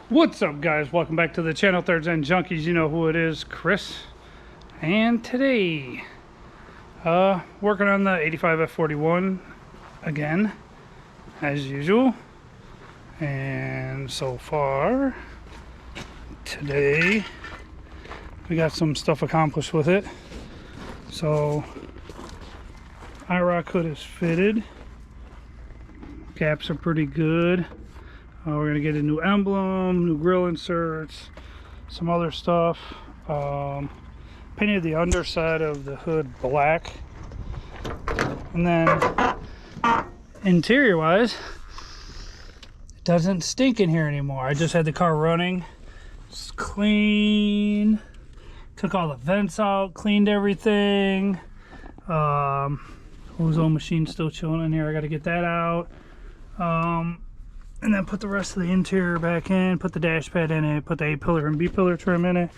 What's up, guys? Welcome back to the channel, Thirds and Junkies. You know who it is, Chris. And today, working on the 85 F41 again, as usual. And so far, today, we got some stuff accomplished with it. So, AURORA hood is fitted. Gaps are pretty good. We're going to get a new emblem, new grill inserts, some other stuff. Painted the underside of the hood black. And then, interior wise, it doesn't stink in here anymore. I just had the car running. It's clean. Took all the vents out, cleaned everything. Ozone machine still chilling in here. I got to get that out. And then put the rest of the interior back in, put the dash pad in it, put the A-pillar and B-pillar trim in it,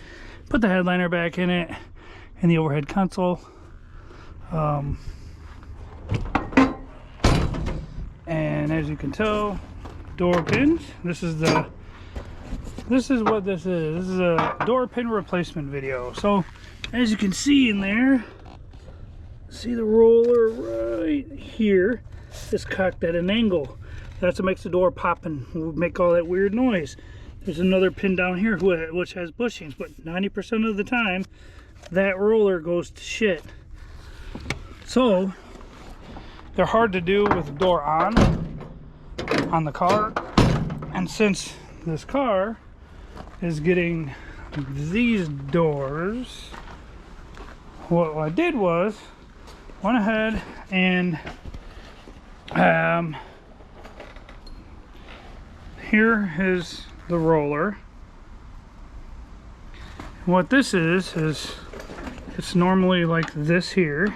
put the headliner back in it, and the overhead console. And as you can tell, door pins. This is what this is. This is a door pin replacement video. So as you can see in there, see the roller right here is cocked at an angle. That's what makes the door pop and make all that weird noise. There's another pin down here which has bushings, but 90% of the time that roller goes to shit. So they're hard to do with the door on the car. And since this car is getting these doors, what I did was went ahead and here is the roller. What this is it's normally like this here.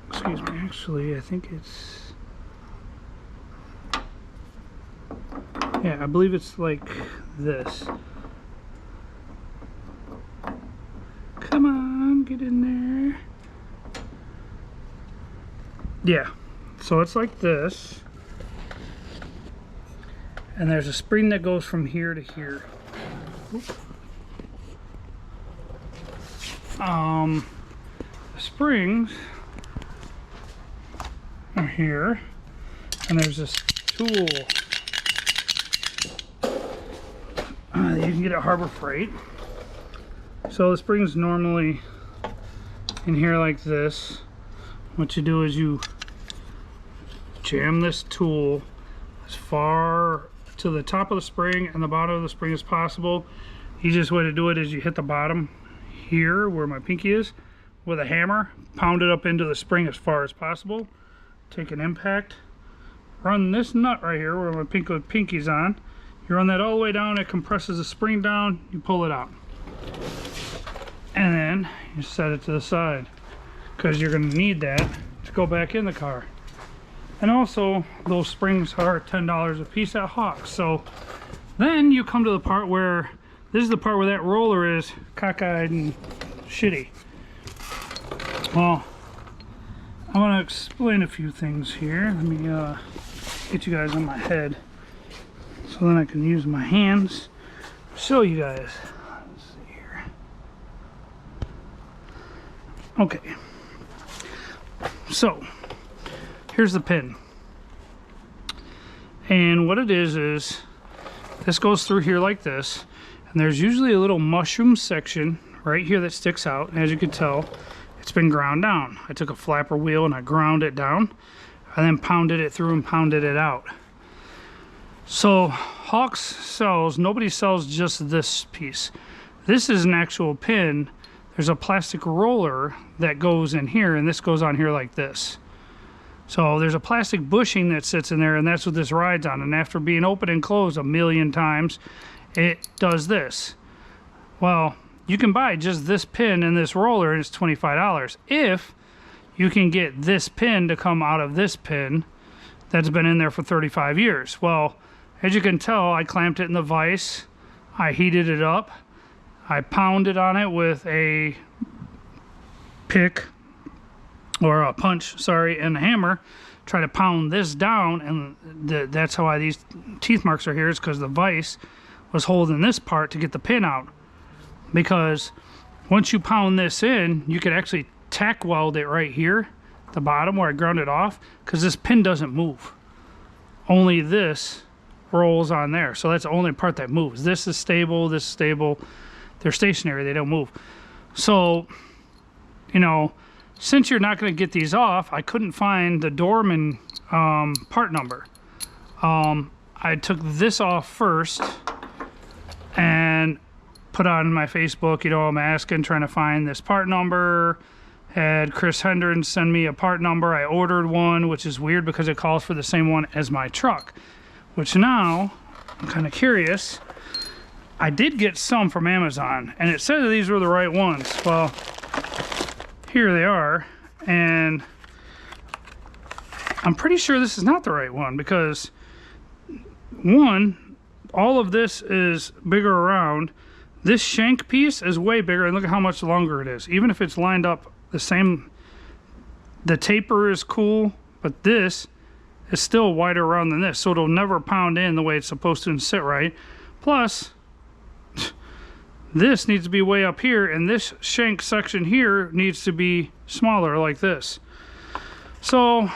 Excuse me, actually I think it's, yeah, I believe it's like this. Come on, get in there. Yeah, so it's like this. And there's a spring that goes from here to here. The springs are here, and there's this tool. You can get at Harbor Freight. So the spring's normally in here like this. What you do is you jam this tool as far to the top of the spring and the bottom of the spring as possible. Easiest way to do it is you hit the bottom here where my pinky is with a hammer, pound it up into the spring as far as possible, take an impact, run this nut right here where my pinky's on, you run that all the way down, it compresses the spring down, you pull it out, and then you set it to the side because you're going to need that to go back in the car. And also, those springs are $10 a piece at Hawks. So then you come to the part where, this is the part where that roller is cockeyed and shitty. Well, I want to explain a few things here. Let me get you guys on my head so then I can use my hands to show you guys. Let's see here. Okay. So here's the pin, and what it is this goes through here like this, and there's usually a little mushroom section right here that sticks out. And as you can tell, it's been ground down. I took a flapper wheel and I ground it down and then pounded it through and pounded it out. So Hawks sells, nobody sells just this piece. This is an actual pin. There's a plastic roller that goes in here, and this goes on here like this. So there's a plastic bushing that sits in there, and that's what this rides on. And after being open and closed a million times, it does this. Well, you can buy just this pin and this roller and it's $25 if you can get this pin to come out of this pin that's been in there for 35 years. Well, as you can tell, I clamped it in the vise, I heated it up, I pounded on it with a pick, or a punch, sorry, and a hammer, try to pound this down, and that's how these teeth marks are here, is because the vise was holding this part to get the pin out. Because once you pound this in, you could actually tack weld it right here, the bottom where I ground it off, because this pin doesn't move. Only this rolls on there, so that's the only part that moves. This is stable, this is stable. They're stationary, they don't move. So, you know, since you're not going to get these off, I couldn't find the Dorman part number. I took this off first and put on my Facebook, you know, I'm asking, trying to find this part number. Had Chris Hendren send me a part number. I ordered one, which is weird because it calls for the same one as my truck. Which now, I'm kind of curious. I did get some from Amazon, and it said that these were the right ones. Well, here they are, and I'm pretty sure this is not the right one because, one, all of this is bigger around. This shank piece is way bigger, and look at how much longer it is. Even if it's lined up the same, the taper is cool, but this is still wider around than this, so it'll never pound in the way it's supposed to and sit right. Plus, this needs to be way up here, and this shank section here needs to be smaller like this. So,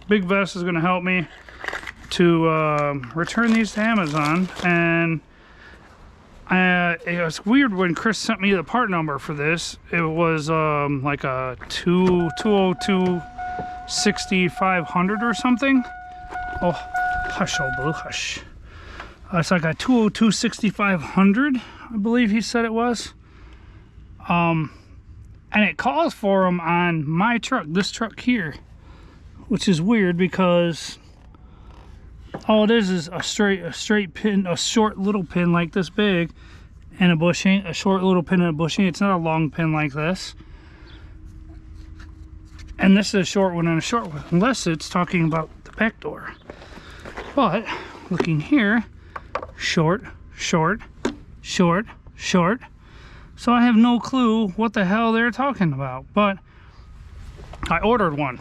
Big Vest is going to help me to return these to Amazon, and it was weird when Chris sent me the part number for this. It was like a 202 6500 or something. Oh, hush, old blue, hush. It's like a 202 6500, I believe he said it was. And it calls for them on my truck, this truck here, which is weird because all it is a straight pin, a short little pin like this big, and a bushing, a short little pin and a bushing. It's not a long pin like this. And this is a short one and a short one, unless it's talking about the back door. But looking here, short, short, short, short. So I have no clue what the hell they're talking about. But I ordered one.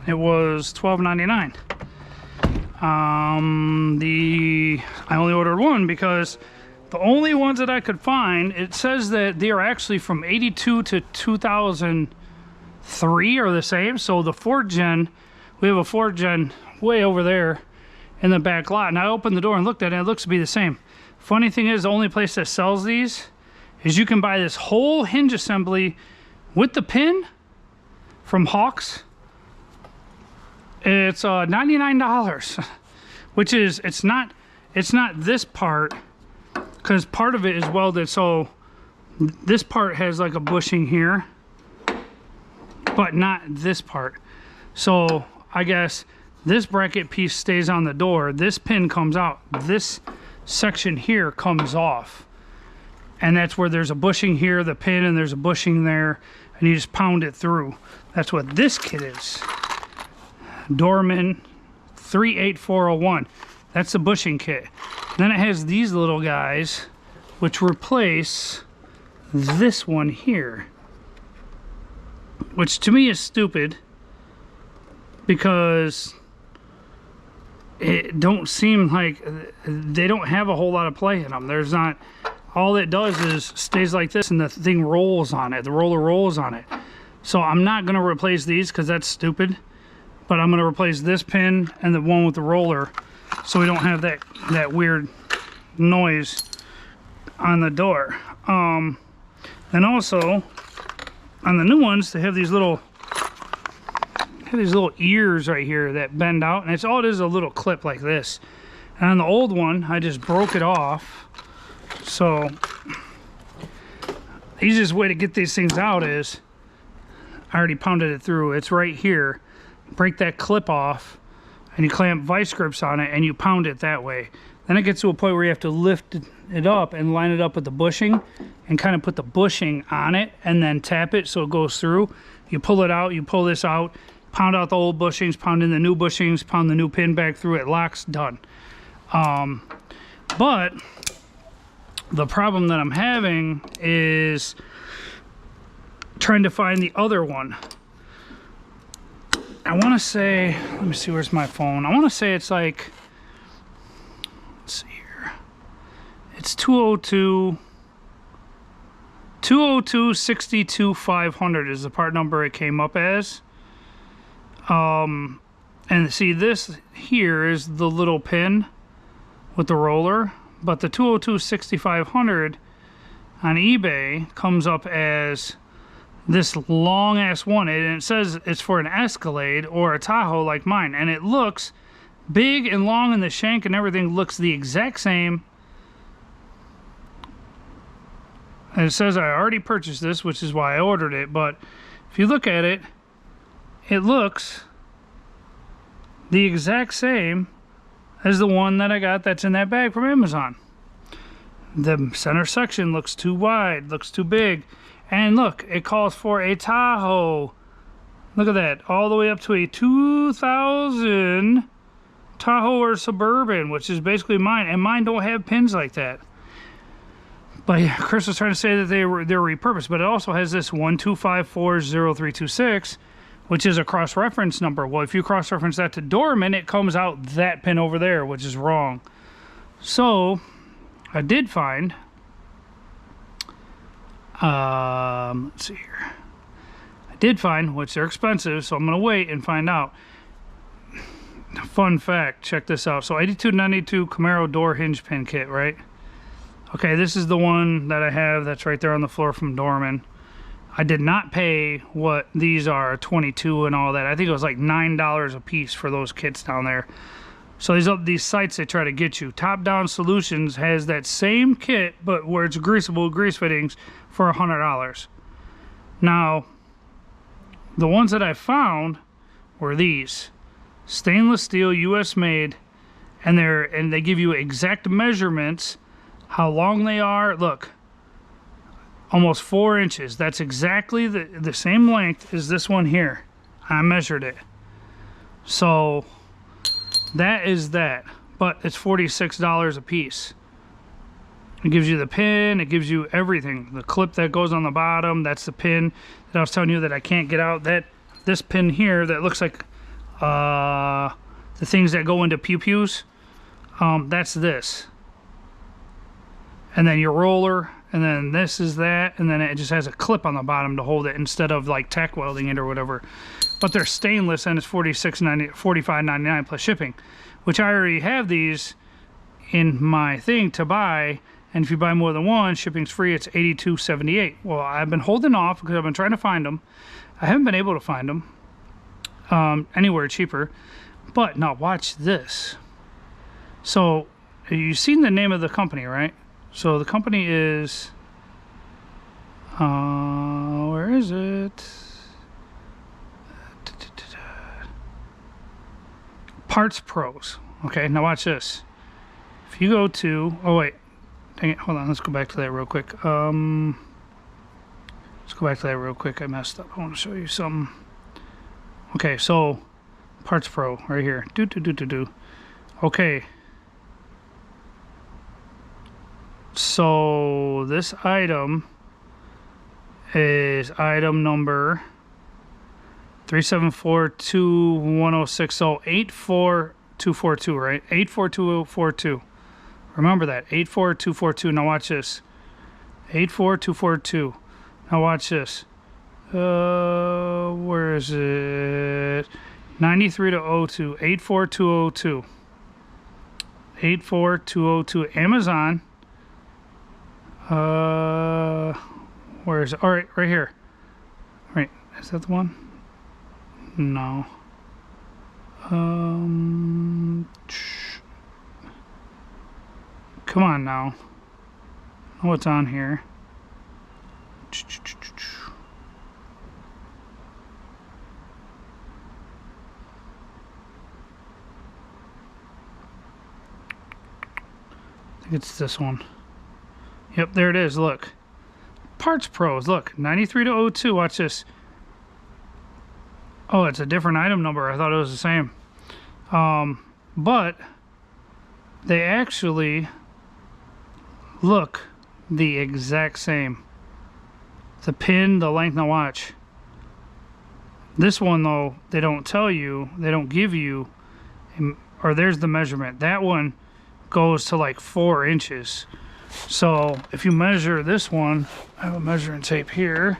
It was $12.99. I only ordered one because the only ones that I could find, it says that they are actually from 82 to 2003 are the same. So the 4th gen, we have a 4th gen way over there in the back lot, and I opened the door and looked at it, and it looks to be the same. Funny thing is, the only place that sells these is you can buy this whole hinge assembly with the pin from Hawks. It's $99, which is, it's not this part, because part of it is welded, so this part has like a bushing here, but not this part. So I guess this bracket piece stays on the door, this pin comes out, this section here comes off, and that's where there's a bushing here, the pin, and there's a bushing there, and you just pound it through. That's what this kit is. Dorman 38401. That's the bushing kit. Then it has these little guys which replace this one here, which to me is stupid because it don't seem like they don't have a whole lot of play in them. There's not, all it does is stays like this and the thing rolls on it, the roller rolls on it. So I'm not going to replace these because that's stupid, but I'm going to replace this pin and the one with the roller so we don't have that weird noise on the door. And also on the new ones, they have these little ears right here that bend out, and it's all it is, a little clip like this. And on the old one, I just broke it off. So the easiest way to get these things out is, I already pounded it through, it's right here. Break that clip off and you clamp vice grips on it and you pound it that way. Then it gets to a point where you have to lift it up and line it up with the bushing and kind of put the bushing on it and then tap it so it goes through. You pull it out, you pull this out, pound out the old bushings, pound in the new bushings, pound the new pin back through it, locks, done. But the problem that I'm having is trying to find the other one. I want to say, let me see, where's my phone? I want to say it's like, let's see here. It's 202-62-500 is the part number it came up as. And see, this here is the little pin with the roller, but the 202-6500 on eBay comes up as this long ass one, and it says it's for an Escalade or a Tahoe like mine, and it looks big and long, and the shank and everything looks the exact same. And it says I already purchased this, which is why I ordered it, but if you look at it, it looks the exact same as the one that I got that's in that bag from Amazon. The center section looks too wide, looks too big. And look, it calls for a Tahoe. Look at that, all the way up to a 2000 Tahoe or Suburban, which is basically mine. And mine don't have pins like that. But yeah, Chris was trying to say that they're repurposed. But it also has this 125403326, which is a cross-reference number. Well, if you cross-reference that to Dorman, it comes out that pin over there, which is wrong. So I did find... let's see here. I did find, which they're expensive, so I'm going to wait and find out. Fun fact, check this out. So 8292 Camaro door hinge pin kit, right? Okay, this is the one that I have that's right there on the floor from Dorman. I did not pay what these are, 22 and all that. I think it was like $9 a piece for those kits down there. So these sites they try to get you. Top Down Solutions has that same kit, but where it's greasable grease fittings for $100. Now, the ones that I found were these. Stainless steel, US made, and they give you exact measurements, how long they are. Look, almost 4 inches. That's exactly the same length as this one here. I measured it. So that is that, but it's $46 a piece. It gives you the pin, it gives you everything. The clip that goes on the bottom, that's the pin that I was telling you that I can't get out. This pin here that looks like the things that go into pew-pews, that's this. And then your roller, and then this is that, and then it just has a clip on the bottom to hold it instead of like tack welding it or whatever. But they're stainless, and it's $45.99 plus shipping, which I already have these in my thing to buy. And if you buy more than one, shipping's free. It's $82.78. Well, I've been holding off because I've been trying to find them. I haven't been able to find them anywhere cheaper. But now watch this. So you've seen the name of the company, right? So the company is where is it? Parts Pros. Okay, now watch this. If you go to, oh wait, dang it, hold on, let's go back to that real quick. Let's go back to that real quick. I messed up. I want to show you something. Okay, so Parts Pro right here. Okay. So this item is item number 3742106. 84242, right? 84242. Remember that. 84242. Now watch this. 84242. Now watch this. Where is it? 93 to 02. 84202. 84202. Amazon. Where is it? All right, right here. Right, is that the one? No. Come on now. Oh, what's on here? think it's this one. Yep, there it is. Look. Parts Pros. Look, 93 to 02. Watch this. Oh, it's a different item number. I thought it was the same. But they actually look the exact same. The pin, the length, and the watch. This one, though, they don't tell you, they don't give you, or there's the measurement. That one goes to like 4 inches. So if you measure this one, I have a measuring tape here.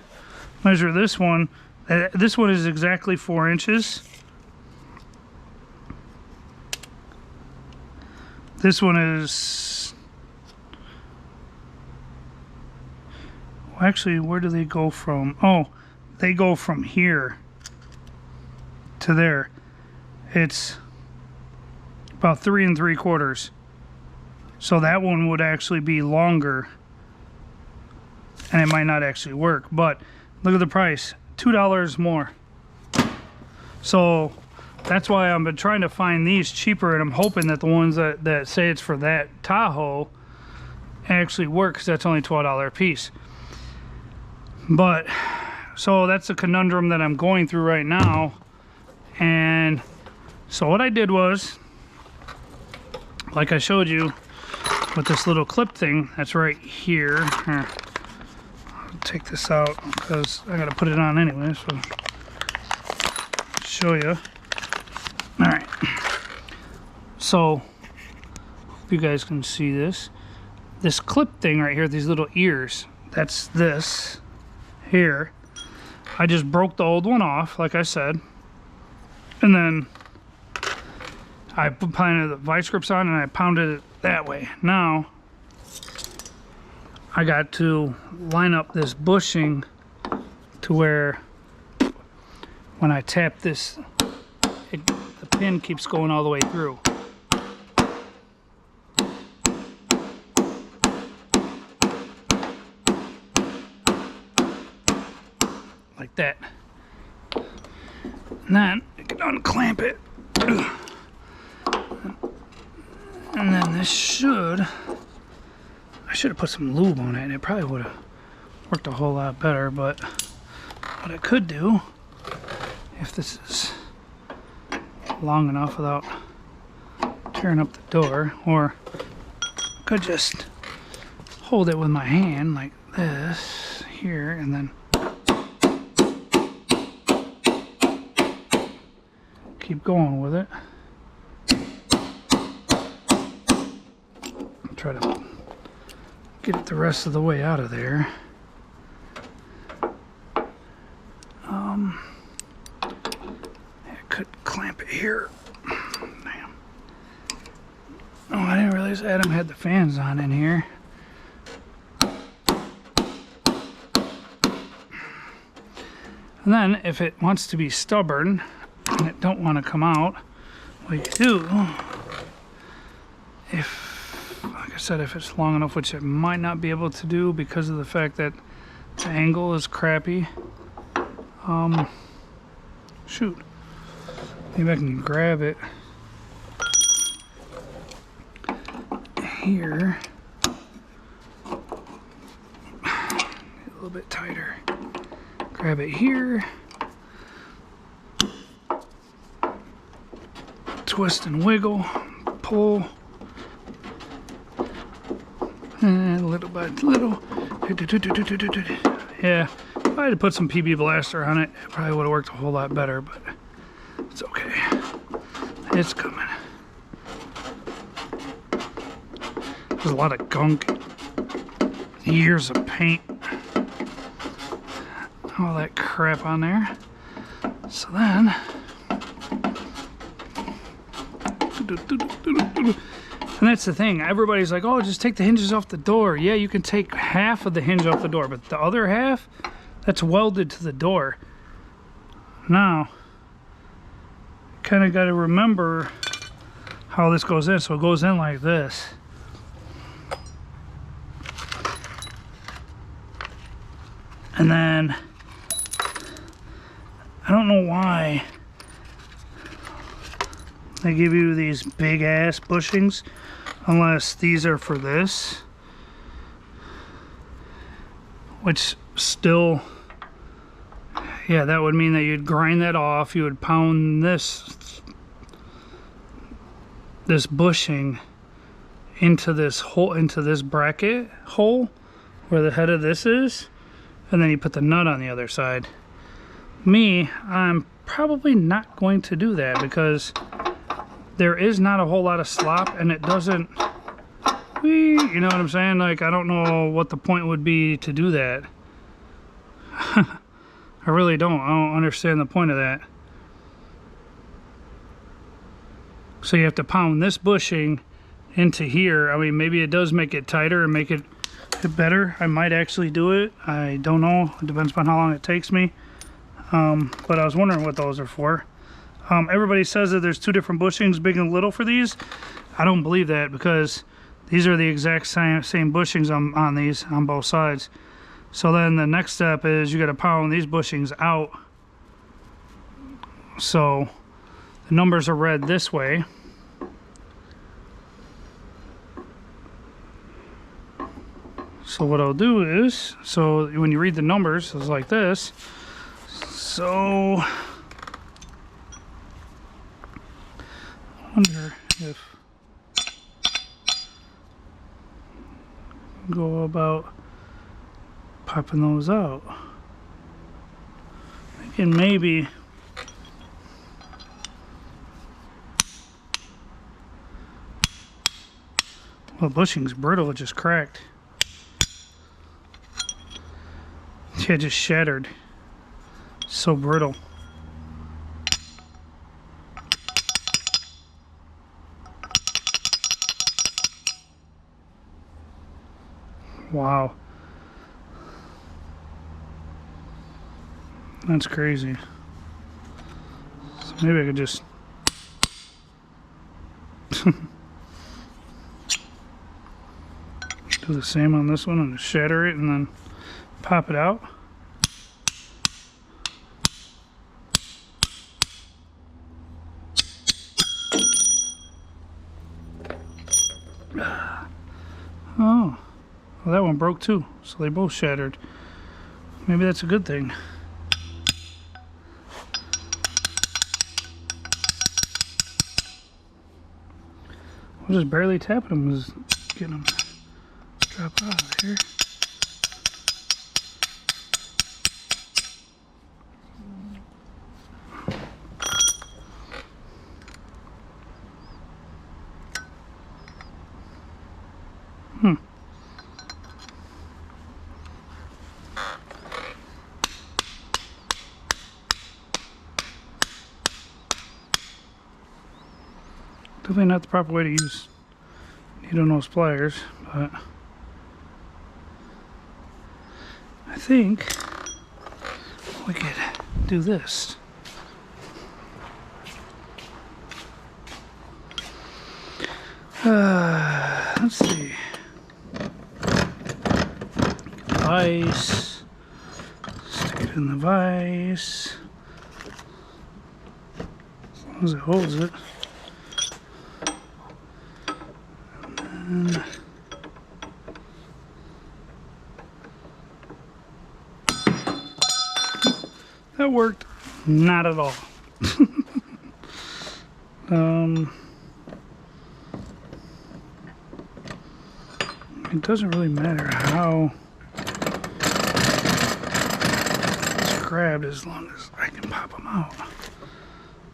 Measure this one. This one is exactly 4 inches. This one is... Well, actually, where do they go from? Oh, they go from here to there. It's about 3 3/4. So that one would actually be longer, and it might not actually work. But look at the price, $2 more. So that's why I've been trying to find these cheaper, and I'm hoping that the ones that say it's for that Tahoe actually work, because that's only $12 a piece. But so that's a conundrum that I'm going through right now. And so what I did was, like I showed you with this little clip thing that's right here. Here, I'll take this out because I gotta put it on anyway, so show you. All right, so hope you guys can see this clip thing right here, these little ears, that's this here. I just broke the old one off, like I said, and then I pounded the vice grips on and I pounded it that way. Now I got to line up this bushing to where when I tap this, the pin keeps going all the way through. Like that. And then I can unclamp it. And then this should, I should have put some lube on it, and it probably would have worked a whole lot better. But what I could do, if this is long enough without tearing up the door, or I could just hold it with my hand like this here, and then keep going with it. Try to get it the rest of the way out of there. I could clamp it here. Damn. Oh, I didn't realize Adam had the fans on in here. And then if it wants to be stubborn and it don't want to come out, what you do, like I said, if it's long enough, which it might not be able to do because of the fact that the angle is crappy. Shoot, maybe I can grab it here, a little bit tighter, grab it here, twist and wiggle, pull, and little by little. Yeah, if I had to put some PB Blaster on it, it probably would have worked a whole lot better, but it's okay. It's coming. There's a lot of gunk, years of paint, all that crap on there. So then, and that's the thing, everybody's like, oh, just take the hinges off the door. Yeah, you can take half of the hinge off the door, but the other half, that's welded to the door. Now, kind of got to remember how this goes in. So it goes in like this. And then, I don't know why they give you these big ass bushings. unless these are for this, which still, yeah, that would mean that you'd grind that off, you would pound this bushing into this hole, into this bracket hole where the head of this is, and then you put the nut on the other side. Me, I'm probably not going to do that because there is not a whole lot of slop, and it doesn't, you know what I'm saying? Like, I don't know what the point would be to do that. I really don't. I don't understand the point of that. So you have to pound this bushing into here. I mean, maybe it does make it tighter and make it better. I might actually do it. I don't know. It depends upon how long it takes me. But I was wondering what those are for. Everybody says that there's two different bushings, big and little, for these. I don't believe that because these are the exact same bushings on these, on both sides. So then the next step is you got to pound these bushings out. So the numbers are read this way. So what I'll do is, so when you read the numbers, it's like this. So I wonder if go about popping those out. Thinking maybe well, bushing's brittle, it just cracked. Yeah, it just shattered. So brittle. Wow. That's crazy. So maybe I could just do the same on this one and just shatter it and then pop it out. Oh, well, that one broke too, so they both shattered. Maybe that's a good thing. I was just barely tapping them, was getting them to drop out of here. Definitely not the proper way to use needle nose pliers, but I think we could do this. Let's see. Vise. Stick it in the vise. As long as it holds it. That worked not at all. It doesn't really matter how it's grabbed as long as I can pop them out.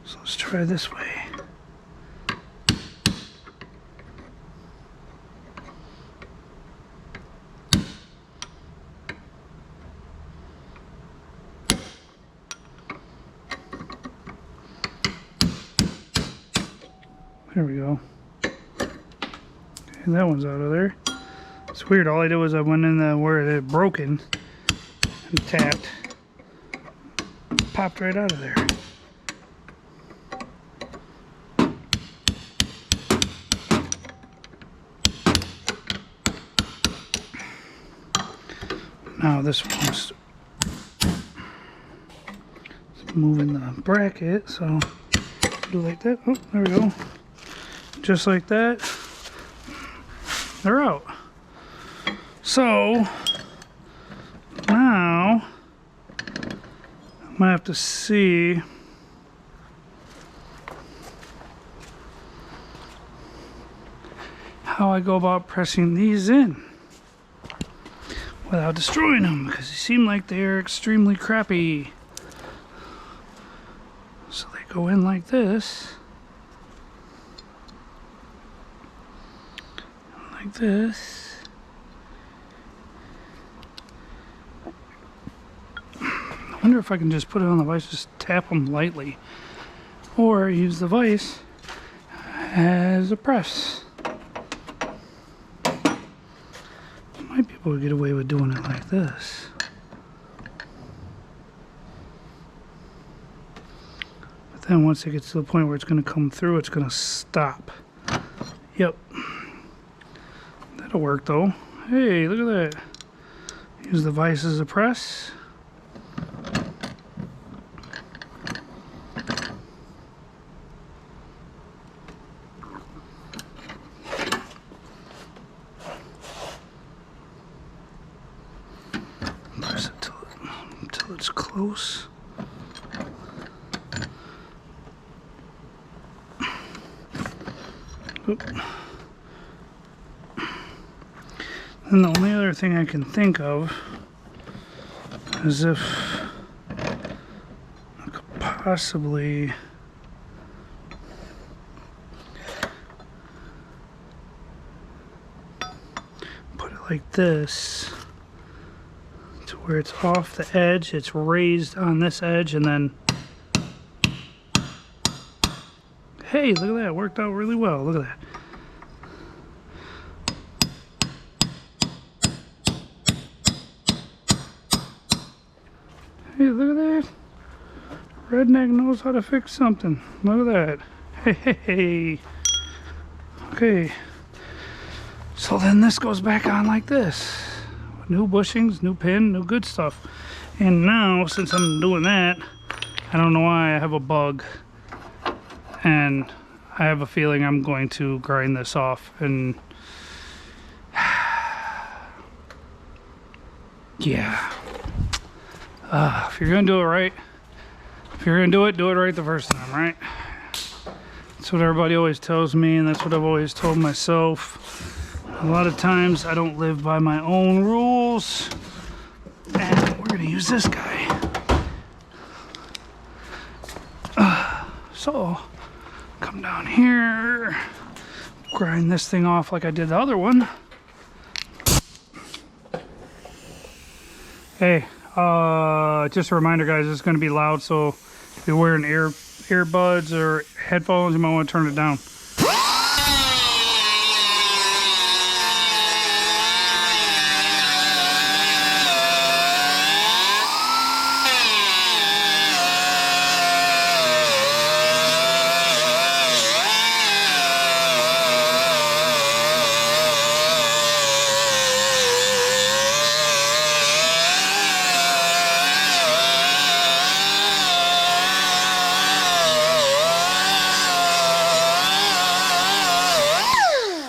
So let's try this way. There we go. Okay, that one's out of there. It's weird, all I did was I went in the where it had broken and tapped. Popped right out of there. Now this one's moving the bracket, so do like that. Oh, there we go. Just like that. they're out. So now I'm gonna have to see how I go about pressing these in without destroying them, because they seem like they're extremely crappy. So they go in like this, like this. I wonder if I can just put it on the vise, just tap them lightly, or use the vise as a press. Might be able to get away with doing it like this. But then once it gets to the point where it's going to come through, it's going to stop. Yep. That'll work though. Hey, look at that. Use the vise as a press. Press it until it's close. Oop. And the only other thing I can think of is if I could possibly put it like this, to where it's off the edge, it's raised on this edge, and then, hey, look at that, it worked out really well. Look at that. Hey, look at that. Redneck knows how to fix something. Look at that. Hey, hey, hey. Okay. So then this goes back on like this. New bushings, new pin, new good stuff. And now, since I'm doing that, I don't know why I have a bug. And I have a feeling I'm going to grind this off. And yeah. If you're gonna do it right, if you're gonna do it right the first time, right? That's what everybody always tells me, and that's what I've always told myself. A lot of times I don't live by my own rules, and we're gonna use this guy. So come down here, grind this thing off like I did the other one. Hey, just a reminder, guys, it's going to be loud, so if you're wearing earbuds or headphones, you might want to turn it down.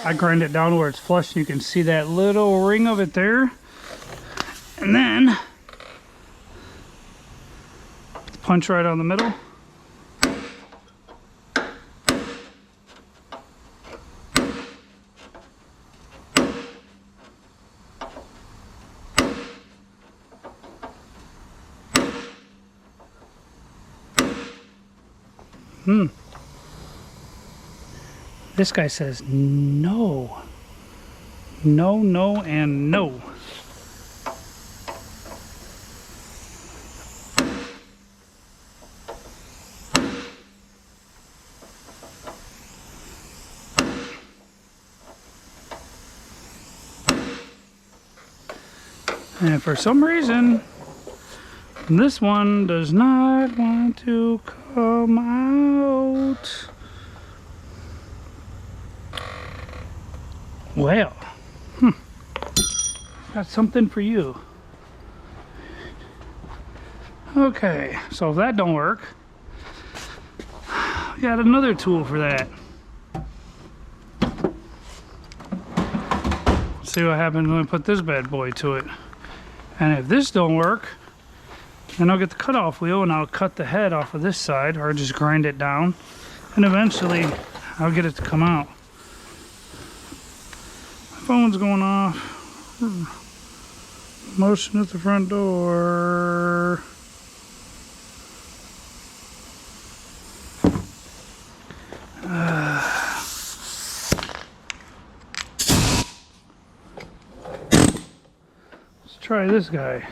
I grind it down where it's flush, and you can see that little ring of it there. And then punch right on the middle. This guy says no. No, no, and no. And for some reason, this one does not want to come out. Well, got something for you. Okay, so if that don't work, we got another tool for that. See what happens when we put this bad boy to it. And if this don't work, then I'll get the cutoff wheel and I'll cut the head off of this side, or just grind it down, and eventually I'll get it to come out. My phone's going off. Motion at the front door. Let's try this guy.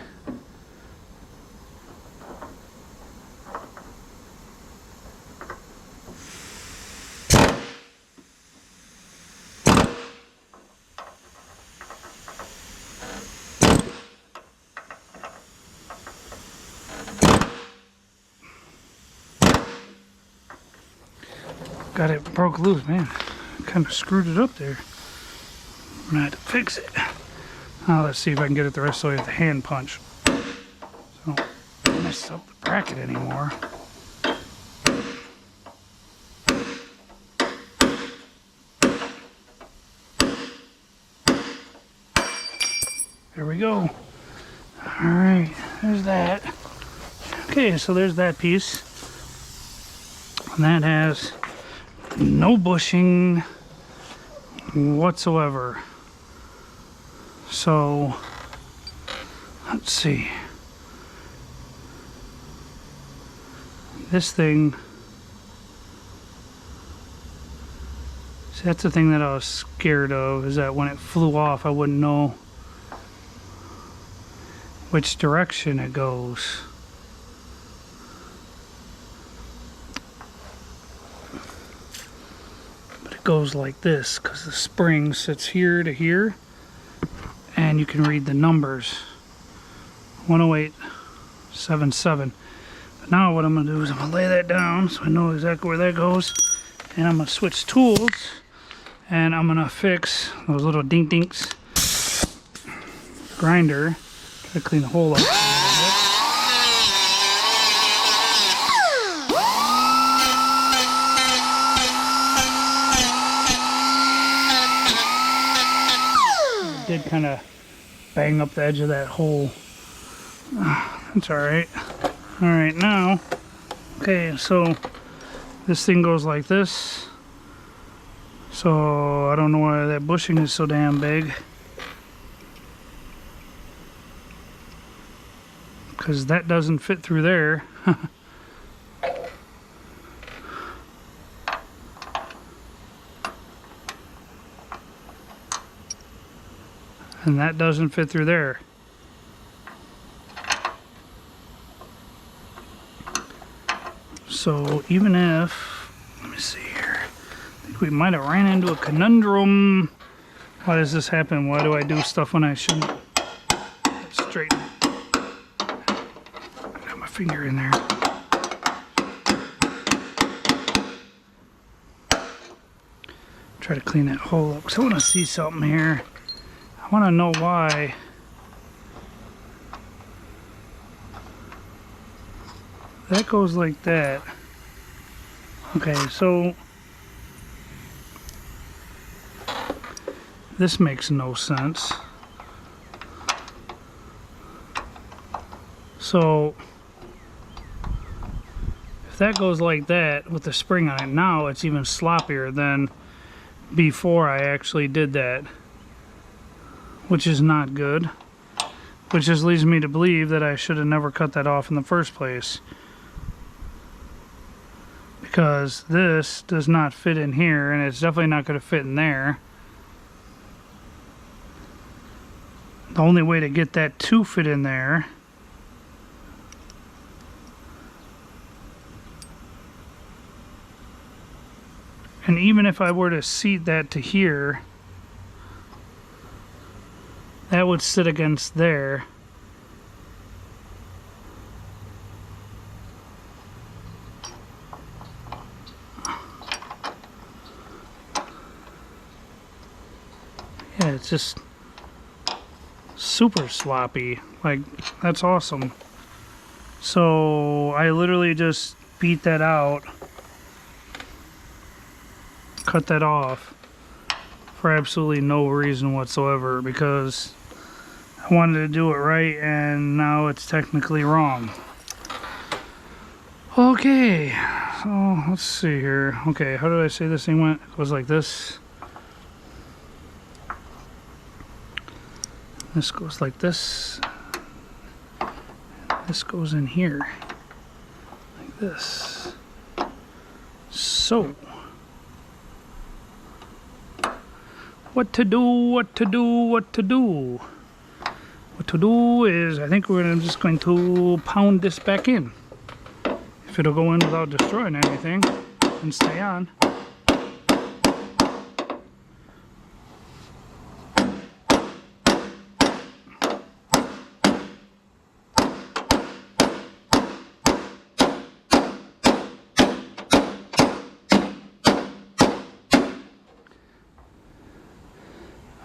Got it broke loose, man. Kind of screwed it up there. I'm gonna have to fix it. Now let's see if I can get it the rest of the way with the hand punch. So don't mess up the bracket anymore. There we go. Alright, there's that. Okay, so there's that piece. And that has no bushing whatsoever. So let's see. This thing, see, that's the thing that I was scared of, is that when it flew off I wouldn't know which direction it goes. Goes like this because the spring sits here to here, and you can read the numbers 10877. But now what I'm gonna do is I'm gonna lay that down so I know exactly where that goes, and I'm gonna switch tools and I'm gonna fix those little dinks grinder. Try to clean the hole up. Did kind of bang up the edge of that hole. That's alright. Alright, now, okay, so this thing goes like this. So I don't know why that bushing is so damn big, because that doesn't fit through there. And that doesn't fit through there. So even if, let me see here, I think we might have ran into a conundrum. Why does this happen? Why do I do stuff when I shouldn't? Let's straighten it. I got my finger in there. Try to clean that hole up, because I want to see something here. I want to know why that goes like that. Okay, so this makes no sense. So if that goes like that with the spring on it, now it's even sloppier than before I actually did that, which is not good, which just leads me to believe that I should have never cut that off in the first place, because this does not fit in here, and it's definitely not going to fit in there. The only way to get that to fit in there and even if I were to seat that to here, that would sit against there. Yeah, it's just super sloppy. Like, that's awesome. So I literally just beat that out, cut that off, for absolutely no reason whatsoever, because I wanted to do it right and now it's technically wrong. Okay, so let's see here. Okay, how did I say this thing went? It goes like this. This goes like this. This goes in here. Like this. So, what to do, what to do, what to do? What to do is, I think I'm just going to pound this back in. If it'll go in without destroying anything and stay on.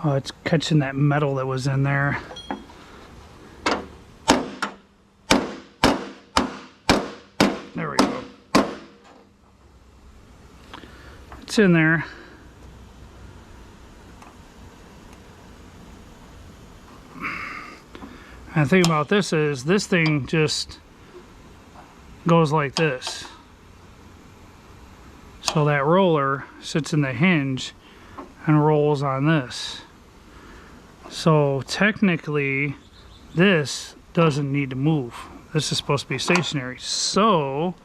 Oh, it's catching that metal that was in there. There we go. It's in there. And the thing about this is, this thing just goes like this. So that roller sits in the hinge and rolls on this. So technically, this doesn't need to move. This is supposed to be stationary. So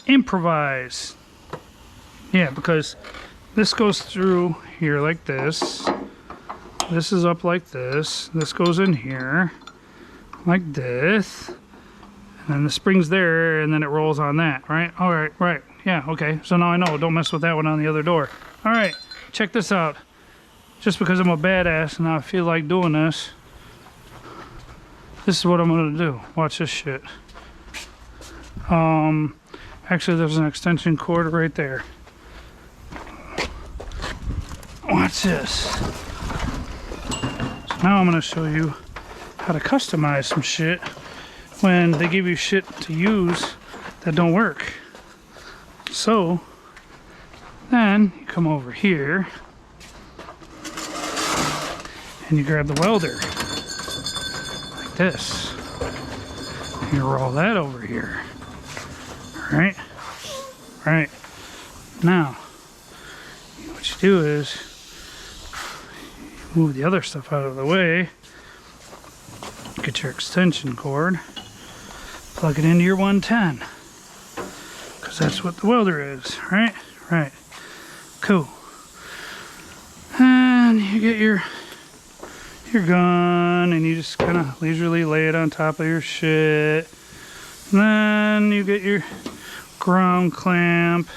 improvise. Yeah, because this goes through here like this. This is up like this. This goes in here like this. And then the spring's there, and then it rolls on that, right? All right, right. Yeah, okay. So now I know. Don't mess with that one on the other door. All right, check this out. Just because I'm a badass and I feel like doing this, this is what I'm gonna do. Watch this shit. Actually, there's an extension cord right there. Watch this. So now I'm gonna show you how to customize some shit when they give you shit to use that don't work. So then you come over here and you grab the welder like this. You roll that over here. Right? Right. Now, what you do is move the other stuff out of the way. Get your extension cord. Plug it into your 110. Because that's what the welder is. Right? Right. Cool. And you get your gun and you just kind of leisurely lay it on top of your shit. And then you get your ground clamp.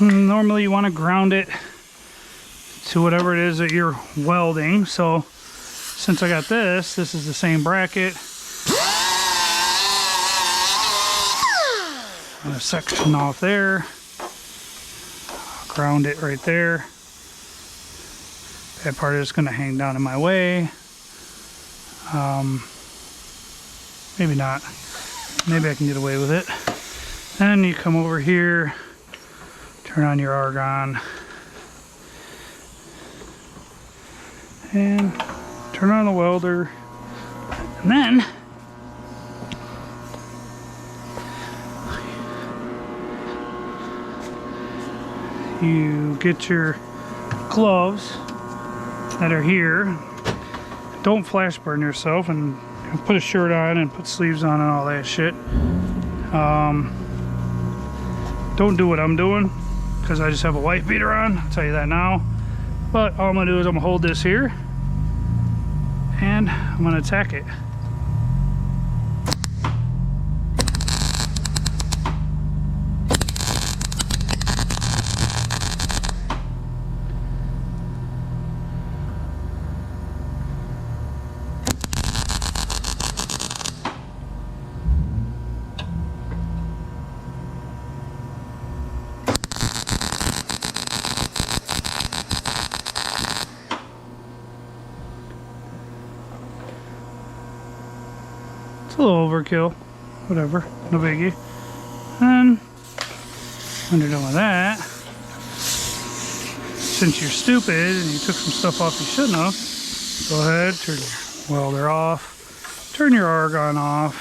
Normally you want to ground it to whatever it is that you're welding. So since I got this is the same bracket. And a section off there. I'll ground it right there. That part is going to hang down in my way. Maybe not. Maybe I can get away with it. Then you come over here, turn on your argon, and turn on the welder. And then you get your gloves that are here. Don't flash burn yourself and put a shirt on and put sleeves on and all that shit. Don't do what I'm doing because I just have a wife beater on. I'll tell you that now. But all I'm gonna do is I'm gonna hold this here and I'm gonna attack it. A little overkill, whatever, no biggie. And When you're done with that, since you're stupid and you took some stuff off you shouldn't have, go ahead, turn your welder off, turn your argon off,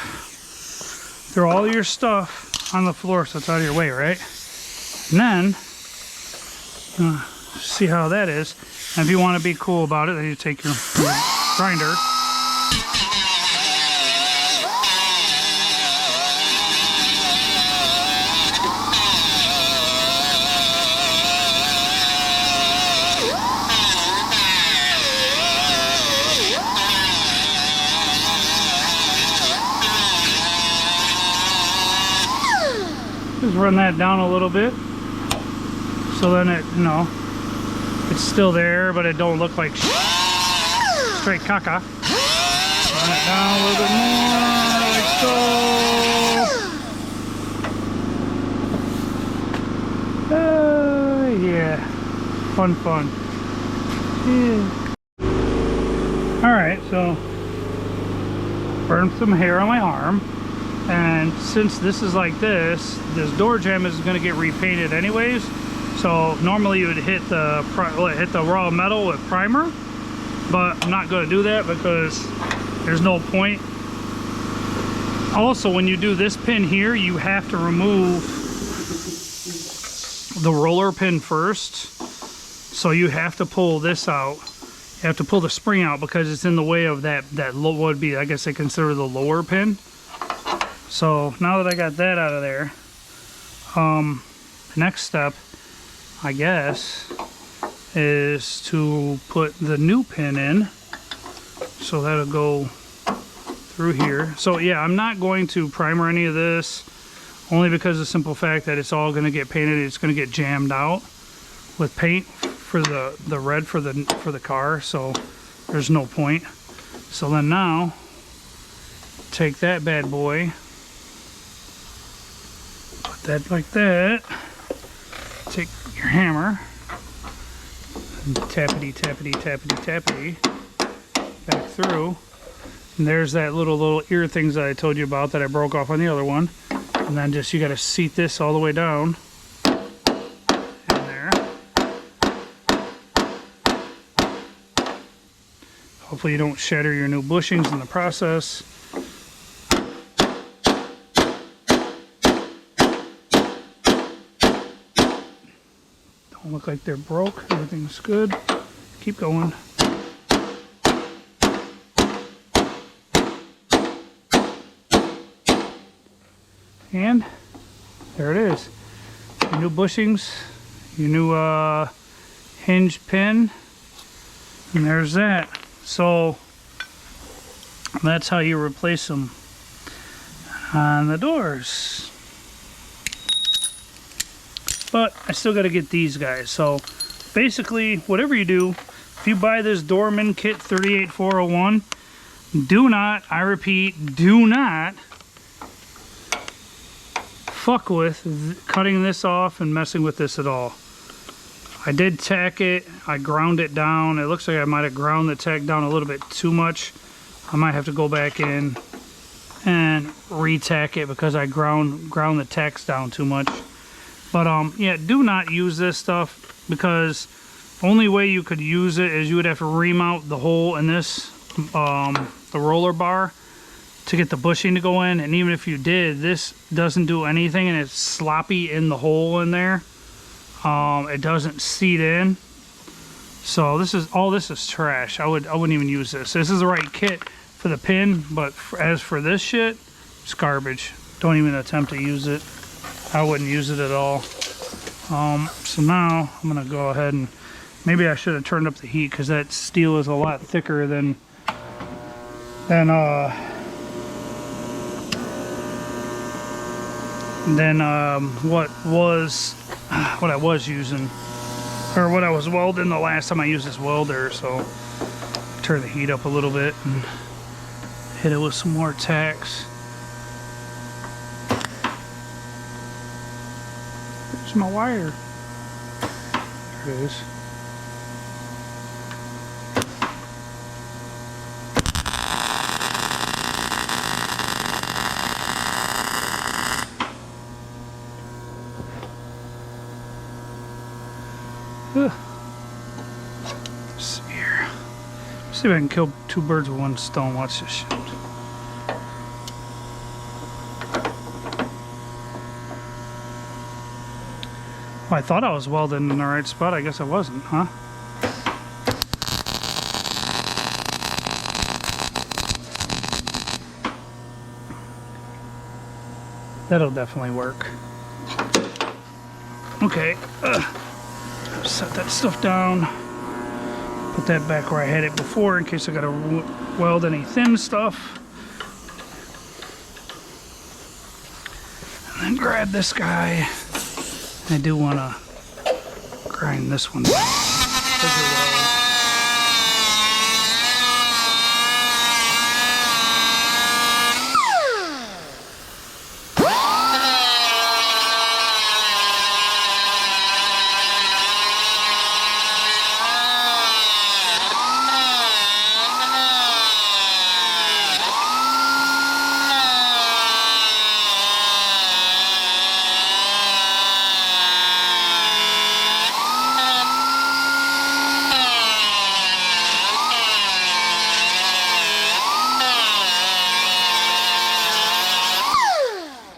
throw all your stuff on the floor so it's out of your way, right? And then, see how that is. And if you want to be cool about it, then you take your grinder. Just run that down a little bit, so then it, you know, it's still there, but it don't look like straight caca. Run it down a little bit more, like so. Yeah, fun. Yeah. All right, so burned some hair on my arm. And since this is like this door jamb is going to get repainted anyways. So normally you would hit the raw metal with primer, but I'm not going to do that because there's no point. Also, when you do this pin here, you have to remove the roller pin first. So you have to pull this out. You have to pull the spring out because it's in the way of that would be, I guess they consider the lower pin. So now that I got that out of there, next step, I guess, is to put the new pin in. So that'll go through here. So yeah, I'm not going to primer any of this, only because of the simple fact that it's all going to get painted. It's going to get jammed out with paint for the red for the car. So there's no point. So then now, take that bad boy. That like that. Take your hammer and tappity back through. And there's that little ear things that I told you about that I broke off on the other one. And then just you got to seat this all the way down in there. Hopefully you don't shatter your new bushings in the process. Look like they're broke. Everything's good. Keep going. And there it is. Your new bushings, your new hinge pin, and there's that. So that's how you replace them on the doors. But I still got to get these guys. So basically, whatever you do, if you buy this Dorman kit 38401, do not, I repeat, do not fuck with cutting this off and messing with this at all. I did tack it. I ground it down. It looks like I might have ground the tack down a little bit too much. I might have to go back in and re-tack it because I ground the tacks down too much. But yeah, do not use this stuff because only way you could use it is you would have to remount the hole in this, the roller bar, to get the bushing to go in. And even if you did, this doesn't do anything and it's sloppy in the hole in there. It doesn't seat in. So this is trash. I wouldn't even use this. This is the right kit for the pin, but as for this shit, it's garbage. Don't even attempt to use it. I wouldn't use it at all. So now I'm gonna go ahead and maybe I should have turned up the heat because that steel is a lot thicker than what I was using, or what I was welding the last time I used this welder. So turn the heat up a little bit and hit it with some more tacks. Where's my wire? There it is. Let's see here. See if I can kill two birds with one stone. Watch this shit. Well, I thought I was welding in the right spot. I guess I wasn't, huh? That'll definitely work. Okay, set that stuff down. Put that back where I had it before in case I gotta weld any thin stuff. And then grab this guy. I do want to grind this one down.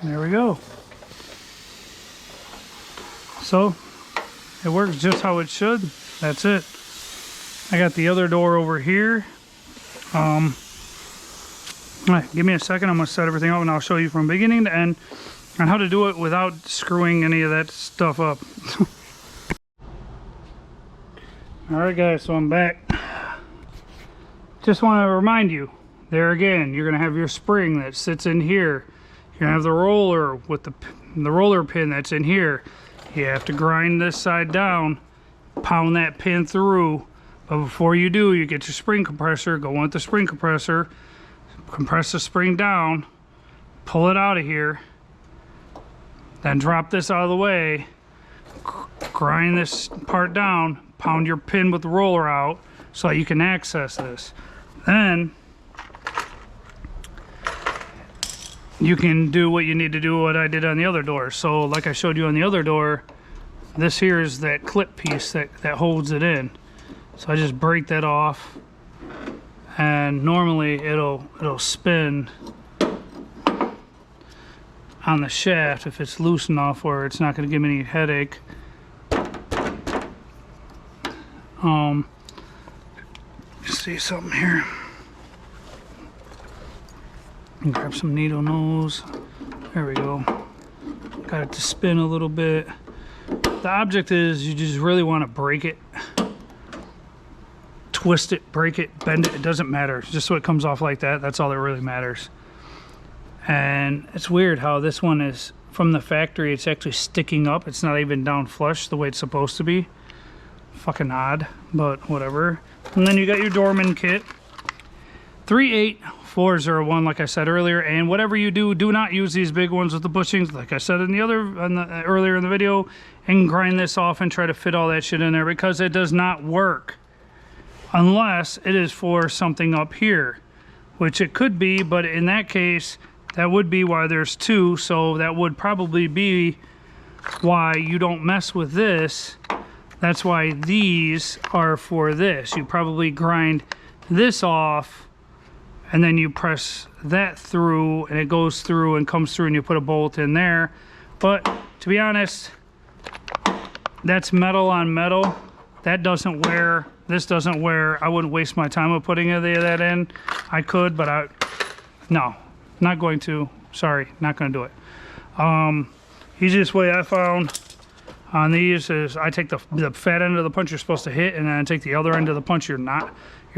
There we go. So it works just how it should. That's it. I got the other door over here. Give me a second. I'm going to set everything up and I'll show you from beginning to end on how to do it without screwing any of that stuff up. Alright guys, so I'm back. Just want to remind you, there again, you're going to have your spring that sits in here. You're going to have the roller with the roller pin that's in here. You have to grind this side down, pound that pin through. But before you do, you get your spring compressor, go on with the spring compressor, compress the spring down, pull it out of here, then drop this out of the way, grind this part down, pound your pin with the roller out so that you can access this. Then you can do what you need to do, what I did on the other door. So like I showed you on the other door, this here is that clip piece that holds it in. So I just break that off, and normally it'll spin on the shaft if it's loose enough where it's not going to give me any headache. See something here. Grab some needle nose. There we go. Got it to spin a little bit. The object is you just really want to break it. Twist it, break it, bend it, it doesn't matter. Just so it comes off like that, that's all that really matters. And it's weird how this one is, from the factory, it's actually sticking up. It's not even down flush the way it's supposed to be. Fucking odd, but whatever. And then you got your Dorman kit. 38401, like I said earlier, and whatever you do, do not use these big ones with the bushings, like I said in the earlier in the video, and grind this off and try to fit all that shit in there, because it does not work unless it is for something up here, which it could be. But in that case, that would be why there's two, so that would probably be why you don't mess with this. That's why these are for this. You probably grind this off and then you press that through and it goes through and comes through and you put a bolt in there. But to be honest, that's metal on metal. That doesn't wear. This doesn't wear. I wouldn't waste my time with putting any of that in. I could, but no, not going to. Sorry, not going to do it. Easiest way I found on these is I take the fat end of the punch you're supposed to hit, and then I take the other end of the punch you're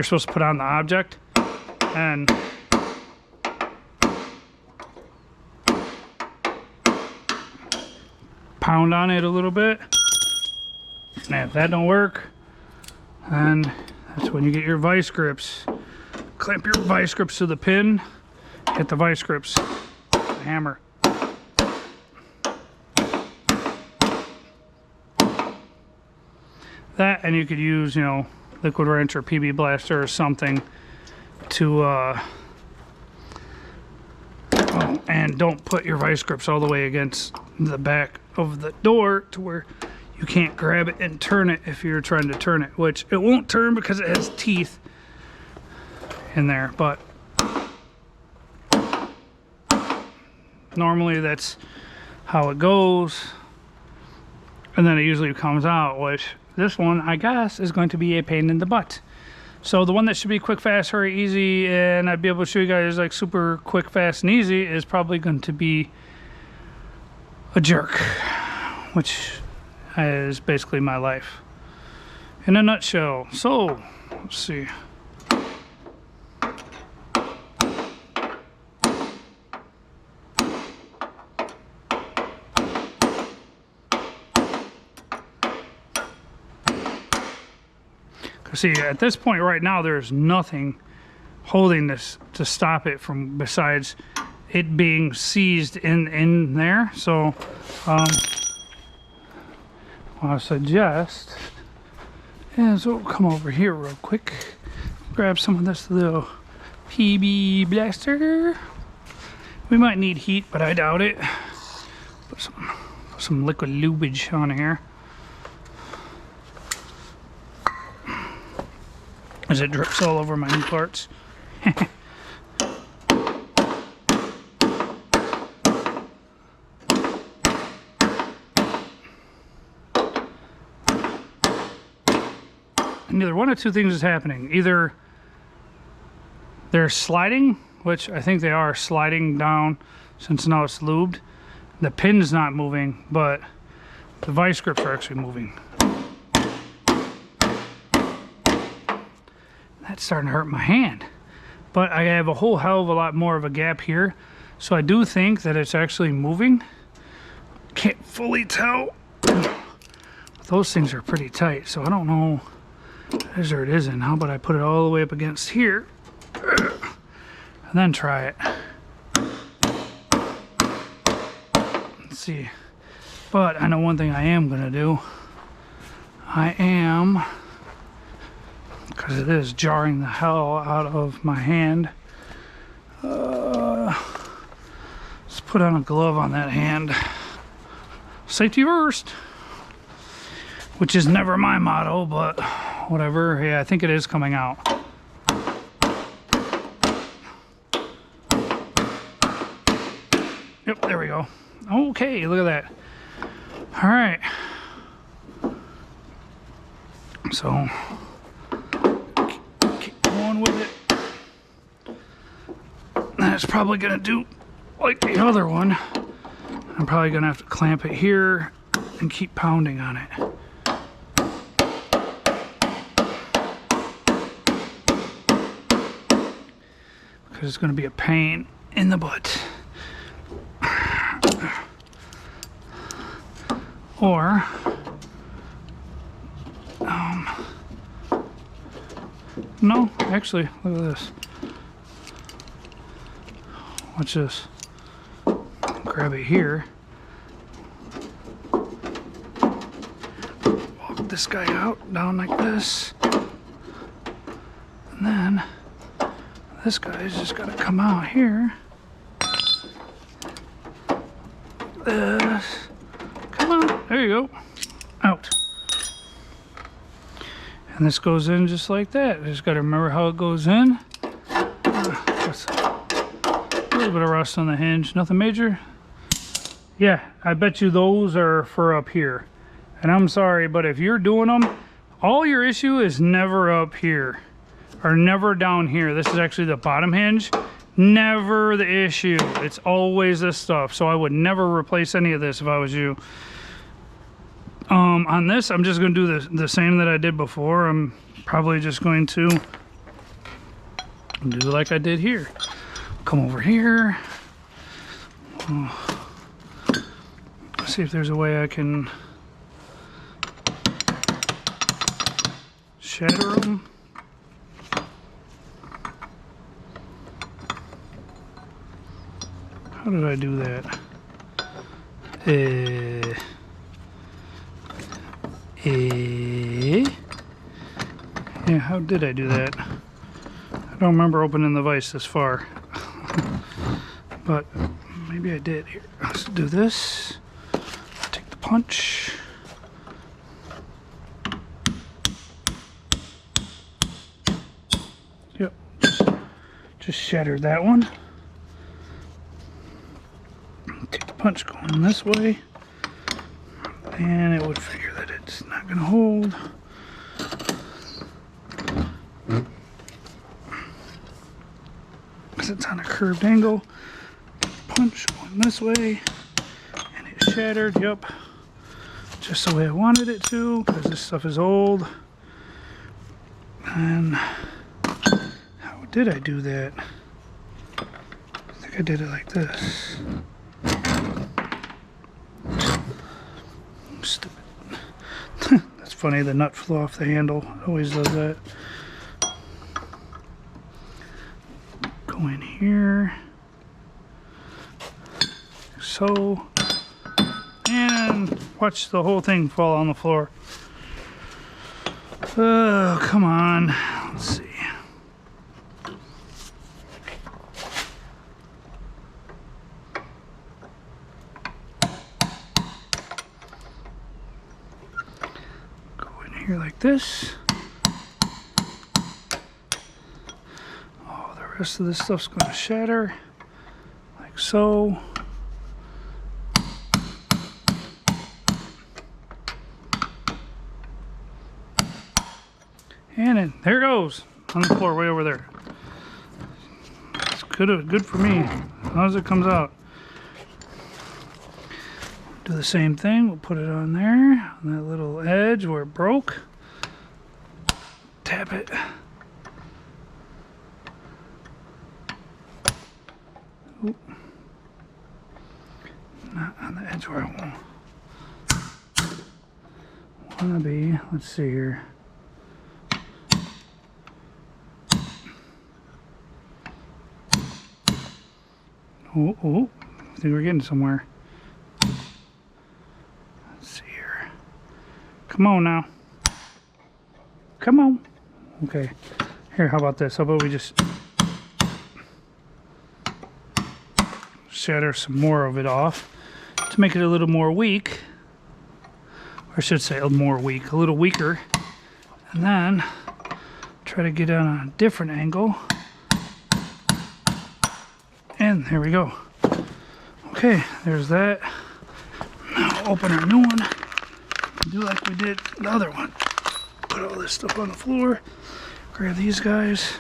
supposed to put on the object, and pound on it a little bit. And if that don't work, then that's when you get your vice grips. Clamp your vice grips to the pin, hit the vice grips, the hammer. That, and you could use, you know, liquid wrench or PB blaster or something to and don't put your vice grips all the way against the back of the door to where you can't grab it and turn it if you're trying to turn it, which it won't turn because it has teeth in there, but normally that's how it goes, and then it usually comes out, which this one I guess is going to be a pain in the butt. So the one that should be quick, fast, hurry, easy, and I'd be able to show you guys like super quick, fast, and easy is probably going to be a jerk, which is basically my life in a nutshell. So let's see. See, at this point right now, there's nothing holding this to stop it from besides it being seized in there. So what I suggest is we'll come over here real quick, grab some of this little PB blaster. We might need heat, but I doubt it. Put some liquid lubage on here as it drips all over my new parts. And either one of two things is happening. Either they're sliding, which I think they are sliding down since now it's lubed. The pin's not moving, but the vice grips are actually moving. That's starting to hurt my hand. But I have a whole hell of a lot more of a gap here. So I do think that it's actually moving. Can't fully tell. But those things are pretty tight, so I don't know. There it isn't. How about I put it all the way up against here and then try it. Let's see. But I know one thing I am gonna do. I am, because it is jarring the hell out of my hand. Let's put on a glove on that hand. Safety first, which is never my motto, but whatever. Yeah, I think it is coming out. Yep, there we go. Okay, look at that. All right. So keep going with it. That's probably gonna do like the other one. I'm probably gonna have to clamp it here and keep pounding on it. Because it's gonna be a pain in the butt. Or no, actually, look at this. Watch this. Grab it here. Walk this guy out, down like this. And then this guy's just gotta come out here. This. Come on, there you go. Out. And this goes in just like that. Just got to remember how it goes in. A little bit of rust on the hinge. Nothing major. Yeah, I bet you those are for up here. And I'm sorry, but if you're doing them, all your issue is never up here. Or never down here. This is actually the bottom hinge. Never the issue. It's always this stuff. So I would never replace any of this if I was you. On this, I'm just going to do the same that I did before. I'm probably just going to do like I did here. Come over here. See if there's a way I can shatter them. How did I do that? Yeah, how did I do that? I don't remember opening the vise this far. But maybe I did. Here, let's do this. Take the punch. just shattered that one. Take the punch going this way, and it would figure that it's not going to hold. Because it's on a curved angle. Punch going this way, and it shattered. Yep, just the way I wanted it to, because this stuff is old. And how did I do that? I think I did it like this. Stupid. That's funny, the nut flew off the handle. It always does that. Go in here. So. And watch the whole thing fall on the floor. Oh, come on. Let's see. Go in here like this. Oh, the rest of this stuff's going to shatter. Like so. And there it goes on the floor way over there. It's good for me as long as it comes out. Do the same thing. We'll put it on there on that little edge where it broke. Tap it. Oop. Not on the edge where I want to be. Let's see here. Oh, I think we're getting somewhere. Let's see here. Come on now. Come on. Okay. Here, how about this? How about we just shatter some more of it off to make it a little more weak. Or I should say a little weaker. And then try to get on a different angle. And there we go. Okay, there's that. Now open our new one. Do like we did the other one. Put all this stuff on the floor. Grab these guys.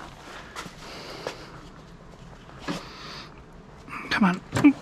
Come on. Oop.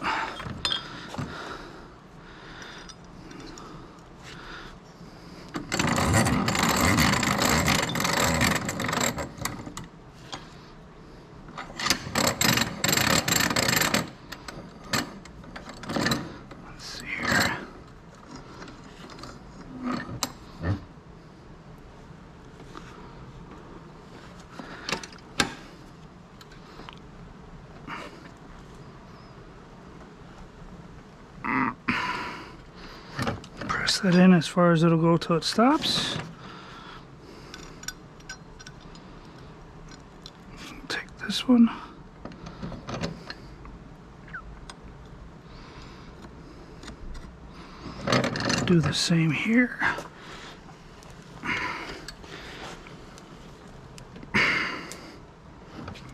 That in as far as it'll go till it stops. Take this one. Do the same here.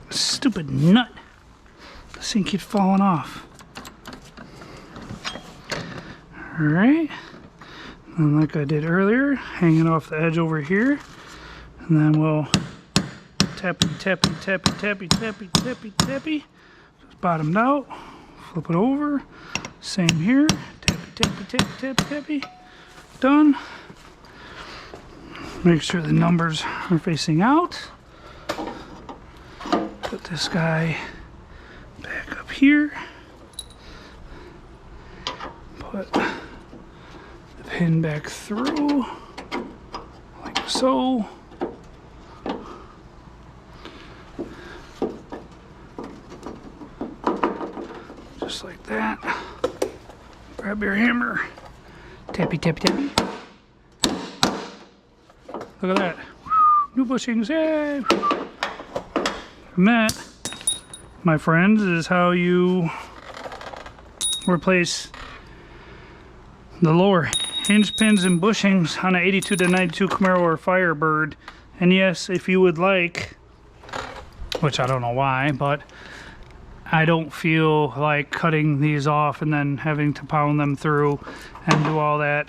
Stupid nut. This thing keeps falling off. All right. And like I did earlier, hanging off the edge over here. And then we'll tappy, tappy, tappy, tappy, tappy, tappy, tappy. Just bottomed out. Flip it over. Same here. Tappy, tappy, tappy, tappy, tappy. Done. Make sure the numbers are facing out. Put this guy back up here. Put pin back through like so. Just like that. Grab your hammer. Tappy, tappy, tappy. Look at that. New bushings, yay! And that, my friends, is how you replace the lower hinge pins and bushings on an 82 to 92 Camaro or Firebird. And yes, if you would like which I don't know why, but I don't feel like cutting these off and then having to pound them through and do all that.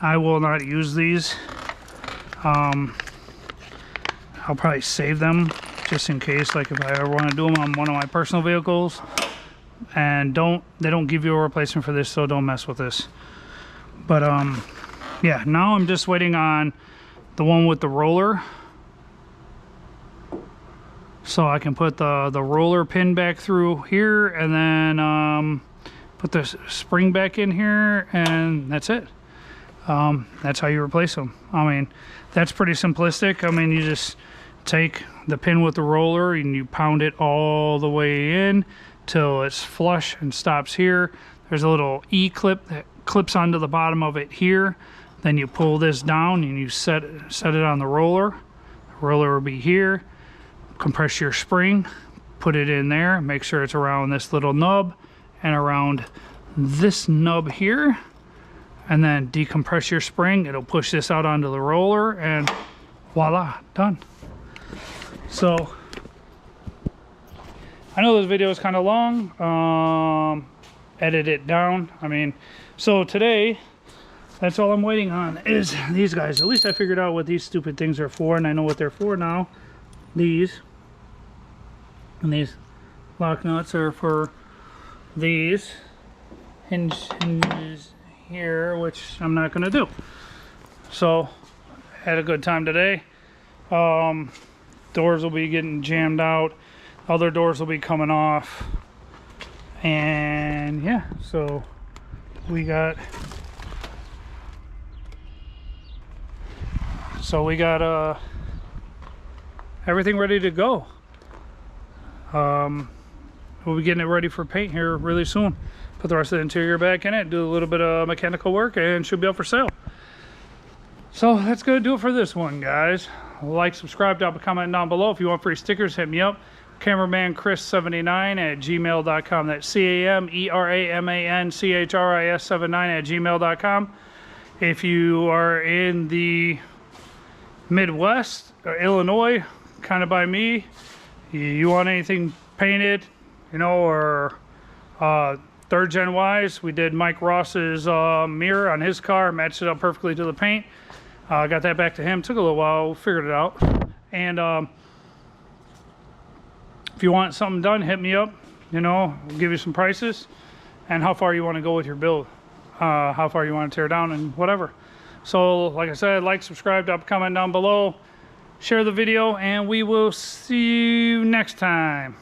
I will not use these. I'll probably save them just in case, like if I ever want to do them on one of my personal vehicles. And they don't give you a replacement for this, so don't mess with this. But yeah, now I'm just waiting on the one with the roller, so I can put the roller pin back through here, and then put the spring back in here, and that's it. That's how you replace them. I mean, that's pretty simplistic. I mean, you just take the pin with the roller and you pound it all the way in till it's flush and stops here. There's a little E-clip that clips onto the bottom of it here. Then you pull this down and you set it on the roller. The roller will be here. Compress your spring, put it in there, make sure it's around this little nub and around this nub here, and then decompress your spring. It'll push this out onto the roller, and voila, done. So I know this video is kind of long. Edit it down. I mean, so today that's all I'm waiting on is these guys. At least I figured out what these stupid things are for, and I know what they're for now. These and these lock nuts are for these hinges here, which I'm not going to do. So had a good time today. Doors will be getting jammed out, other doors will be coming off, and yeah, so we got everything ready to go. We'll be getting it ready for paint here really soon. Put the rest of the interior back in it, do a little bit of mechanical work, and should be up for sale. So that's gonna do it for this one, guys. Like, subscribe, drop a comment down below. If you want free stickers, hit me up. Cameraman Chris79@gmail.com. That's CAMERAMANCHRIS79@gmail.com. If you are in the Midwest or Illinois, kind of by me, you want anything painted, you know, or third gen wise, we did Mike Ross's mirror on his car, matched it up perfectly to the paint. Got that back to him. Took a little while, figured it out. And if you want something done, hit me up. You know, we'll give you some prices and how far you want to go with your build, how far you want to tear down and whatever. So like I said, like, subscribe, drop a comment down below, share the video, and we will see you next time.